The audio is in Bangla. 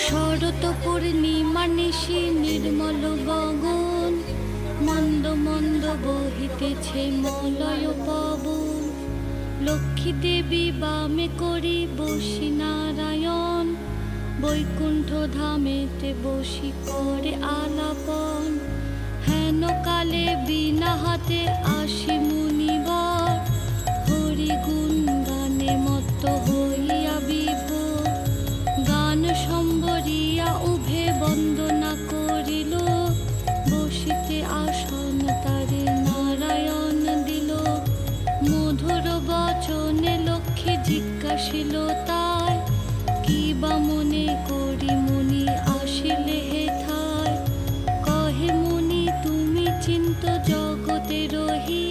শরৎ পূর্ণিমা নিশি নির্মল গগন, মন্দ মন্দ বহিতেছে মলয় পবন। লক্ষ্মী দেবী বামে করি বসি নারায়ণ, বৈকুণ্ঠ ধামেতে বসি করে আলাপন। হেন কালে বিনা হাতে আসি মুনিবর, হরি গুণ গানে মত্ত হইয়া বিভোর। গান সম্বরিয়া উভে বন্দনা করিল, বসিতে আসন তারে নারায়ণ দিল। মধুর বচনে লক্ষ্মী জিজ্ঞাসিল তাই, কি বা মনে করি মুনি আসিলে হেথায়। কহে মুনি তুমি চিন্ত জগতে রহি,